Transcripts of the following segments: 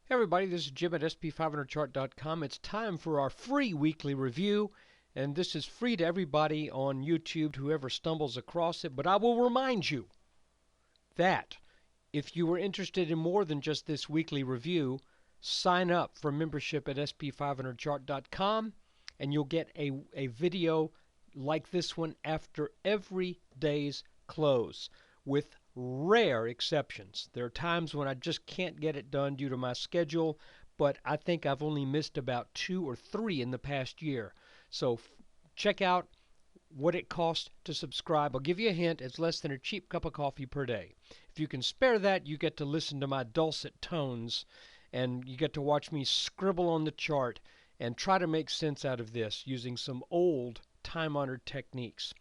Hey everybody, this is Jim at SP500chart.com. It's time for our free weekly review, and this is free to everybody on YouTube, whoever stumbles across it. But I will remind you that if you are interested in more than just this weekly review, sign up for membership at SP500chart.com, and you'll get a video like this one after every day's close, with rare exceptions. There are times when I just can't get it done due to my schedule, but I think I've only missed about 2 or 3 in the past year. So check out what it costs to subscribe. I'll give you a hint, it's less than a cheap cup of coffee per day. If you can spare that, you get to listen to my dulcet tones, and you get to watch me scribble on the chart and try to make sense out of this using some old time-honored techniques.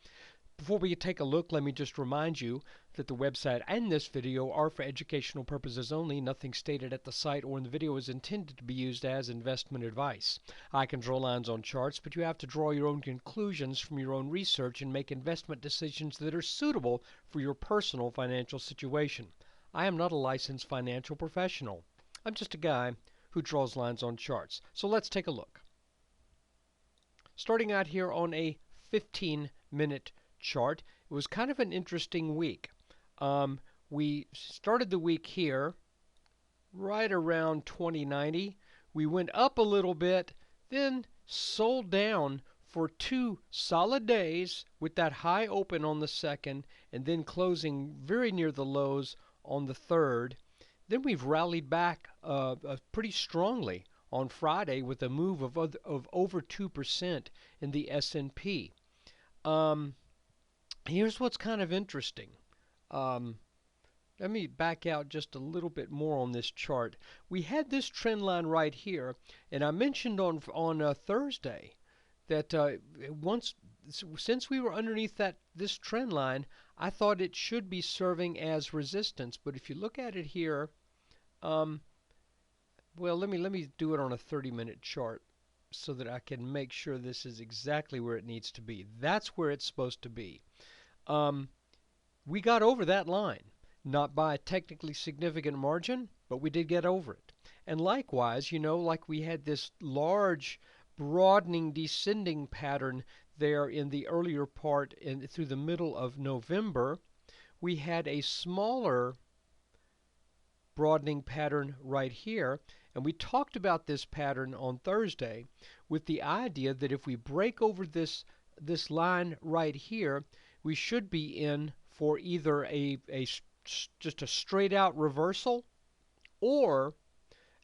Before we take a look, let me just remind you that the website and this video are for educational purposes only. Nothing stated at the site or in the video is intended to be used as investment advice. I can draw lines on charts, but you have to draw your own conclusions from your own research and make investment decisions that are suitable for your personal financial situation. I am not a licensed financial professional. I'm just a guy who draws lines on charts. So let's take a look. Starting out here on a 15-minute chart, it was kind of an interesting week. We started the week here right around 2090. We went up a little bit, then sold down for 2 solid days with that high open on the second and then closing very near the lows on the third. Then we've rallied back pretty strongly on Friday with a move of over 2% in the S&P. Here's what's kind of interesting. Let me back out just a little bit more on this chart. We had this trend line right here, and I mentioned on Thursday that since we were underneath this trend line, I thought it should be serving as resistance. But if you look at it here, well, let me do it on a 30-minute chart so that I can make sure this is exactly where it needs to be. That's where it's supposed to be. We got over that line, not by a technically significant margin, but we did get over it. And likewise, like we had this large broadening descending pattern there in the earlier part through the middle of November, we had a smaller broadening pattern right here. And we talked about this pattern on Thursday with the idea that if we break over this line right here, we should be in for either just a straight out reversal, or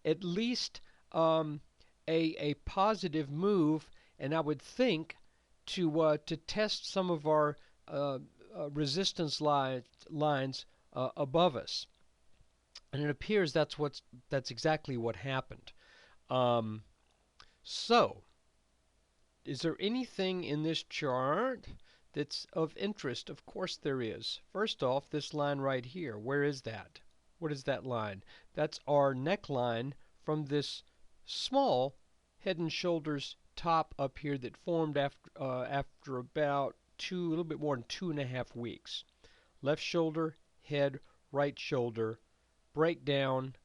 at least a positive move, and I would think to test some of our resistance lines above us. And it appears that's exactly what happened. So, is there anything in this chart that's of interest? Of course there is. First off, this line right here. Where is that? What is that line? That's our neckline from this small head and shoulders top up here that formed after about a little bit more than 2.5 weeks. Left shoulder, head, right shoulder, breakdown,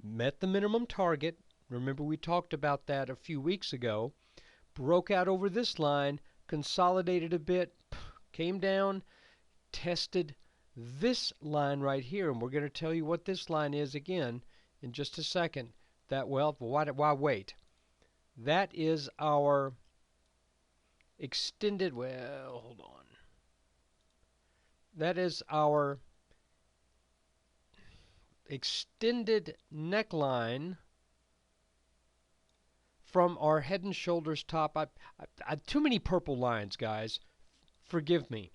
met the minimum target. Remember we talked about that a few weeks ago. Broke out over this line, consolidated a bit, came down, tested this line right here, and we're going to tell you what this line is again in just a second. Why wait? That is our extended, hold on. That is our extended neckline from our head and shoulders top. I too many purple lines, guys. Forgive me.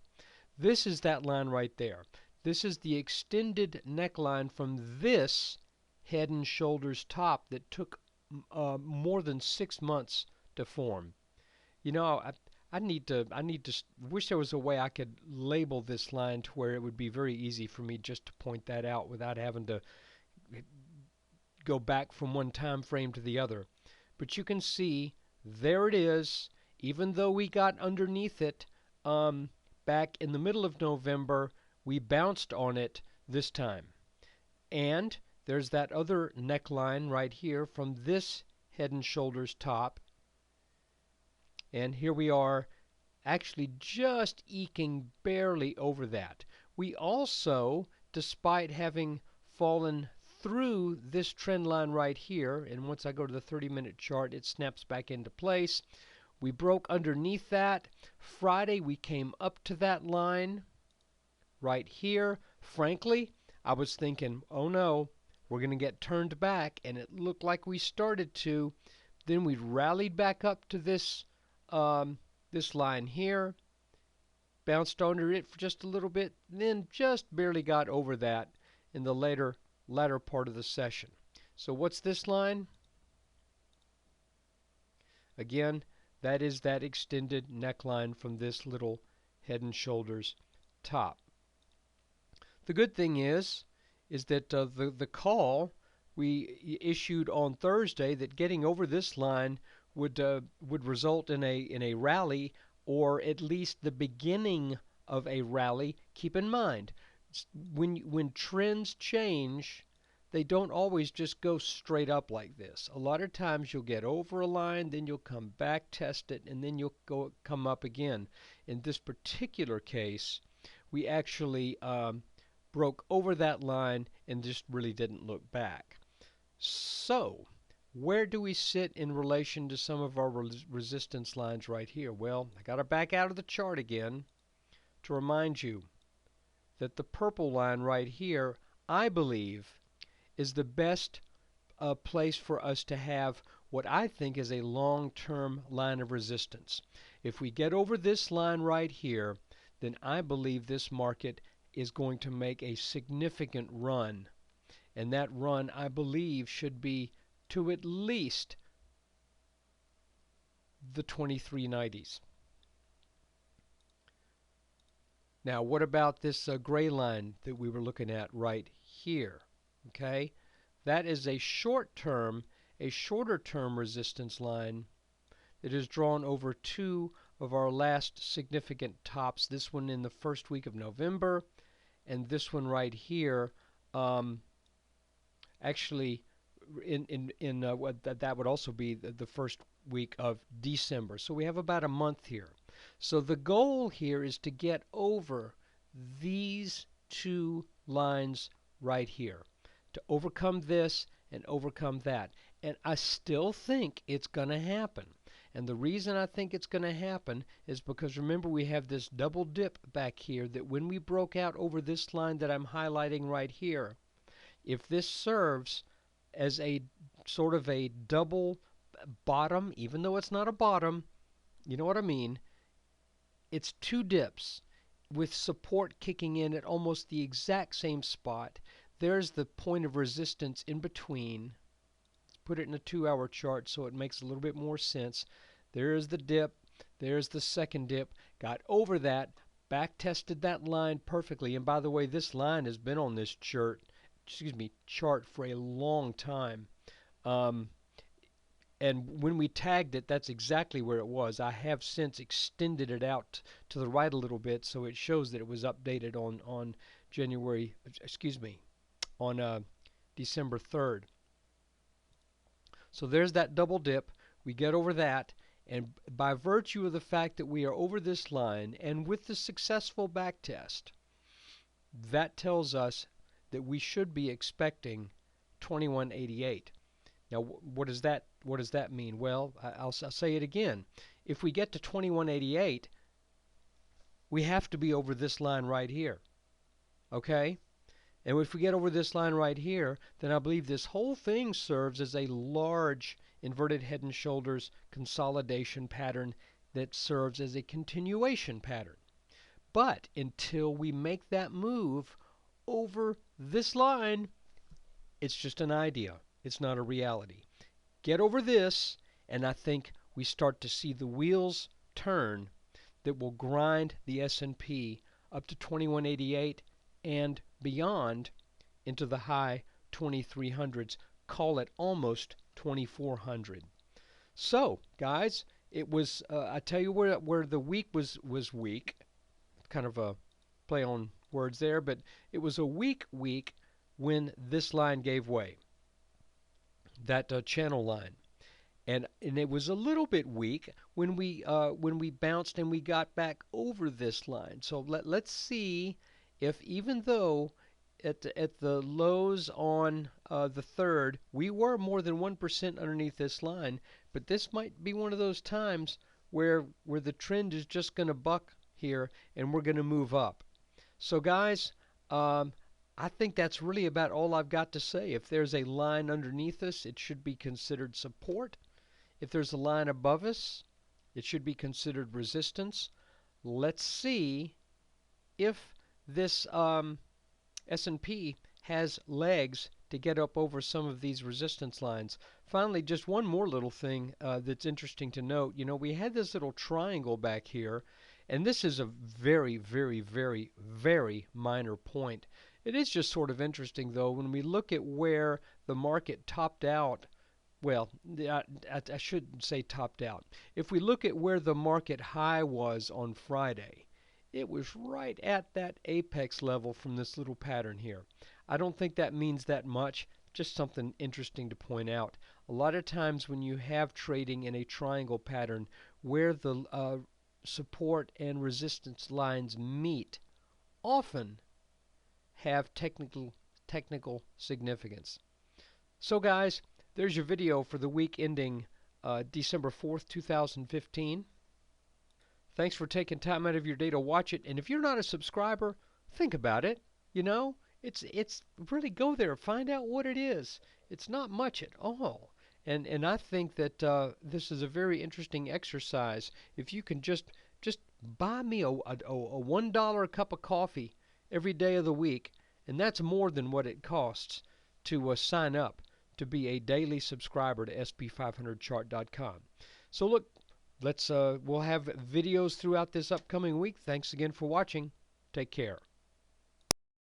This is that line right there. This is the extended neckline from this head and shoulders top that took more than 6 months to form. I need to wish there was a way I could label this line to where it would be very easy for me just to point that out without having to go back from one time frame to the other. But you can see there it is. Even though we got underneath it back in the middle of November, we bounced on it this time. And There's that other neckline right here from this Head and Shoulders top. And here we are actually just eking barely over that. We also, despite having fallen through this trend line right here, and once I go to the 30-minute chart, it snaps back into place. We broke underneath that. Friday, we came up to that line right here. Frankly, I was thinking, oh no, we're going to get turned back, and it looked like we started to. Then we rallied back up to this this line here, bounced under it for just a little bit, then just barely got over that in the latter part of the session. So what's this line? Again, that is that extended neckline from this little Head and Shoulders top. The good thing is that the call we issued on Thursday that getting over this line would result in a rally, or at least the beginning of a rally. Keep in mind, when trends change, they don't always just go straight up like this. A lot of times you'll get over a line, then you'll come back, test it, and then you'll come up again. In this particular case, we actually broke over that line and just really didn't look back. So, where do we sit in relation to some of our resistance lines right here? Well, I got to back out of the chart again to remind you that the purple line right here, I believe, is the best place for us to have what I think is a long-term line of resistance. If we get over this line right here, then I believe this market is going to make a significant run. And that run, I believe, should be to at least the 2390s. Now, what about this gray line that we were looking at right here? Okay, that is a shorter-term resistance line that is drawn over two of our last significant tops. This one in the first week of November, and this one right here. Actually, that would also be the first week of December. So we have about a month here. So the goal here is to get over these two lines right here, to overcome this and overcome that. And I still think it's going to happen. And the reason I think it's going to happen is because, remember, we have this double dip back here that when we broke out over this line that I'm highlighting right here, if this serves as a sort of a double bottom, even though it's not a bottom, you know what I mean, it's two dips with support kicking in at almost the exact same spot. There's the point of resistance in between. Let's put it in a 2-hour chart so it makes a little bit more sense. There's the dip. There's the second dip. Got over that. Back tested that line perfectly. And by the way, this line has been on this chart for a long time. And when we tagged it, that's exactly where it was. I have since extended it out to the right a little bit, so it shows that it was updated on December 3rd. So there's that double dip. We get over that, and by virtue of the fact that we are over this line, and with the successful back test, that tells us that we should be expecting 2188. Now, what does that mean? Well, I'll say it again. If we get to 2188, we have to be over this line right here. Okay? And if we get over this line right here, then I believe this whole thing serves as a large inverted head and shoulders consolidation pattern that serves as a continuation pattern. But until we make that move over this line, it's just an idea. It's not a reality. Get over this, and I think we start to see the wheels turn that will grind the S&P up to 2188 and beyond into the high 2300s. Call it almost 2400. So, guys, it was I tell you where the week was weak. Kind of a play on words there, but it was a weak week when this line gave way, that channel line. And it was a little bit weak when we bounced and we got back over this line. So let's see if, even though at the lows on the third we were more than 1% underneath this line, but this might be one of those times where the trend is just going to buck here and we're going to move up. So guys, I think that's really about all I've got to say. If there's a line underneath us, it should be considered support. If there's a line above us, it should be considered resistance. Let's see if this S&P has legs to get up over some of these resistance lines. Finally, just one more little thing that's interesting to note. You know, we had this little triangle back here, and this is a very, very, very, very minor point. It is just sort of interesting, though, when we look at where the market topped out. Well, I shouldn't say topped out. If we look at where the market high was on Friday, it was right at that apex level from this little pattern here. I don't think that means that much, just something interesting to point out. A lot of times when you have trading in a triangle pattern where the support and resistance lines meet, often have technical significance. So guys, there's your video for the week ending December 4th, 2015. Thanks for taking time out of your day to watch it. And if you're not a subscriber, think about it. You know, it's really, go there, find out what it is. It's not much at all. And I think that this is a very interesting exercise. If you can just buy me a $1 cup of coffee every day of the week, and that's more than what it costs to sign up to be a daily subscriber to sp500chart.com. So look, we'll have videos throughout this upcoming week. Thanks again for watching. Take care.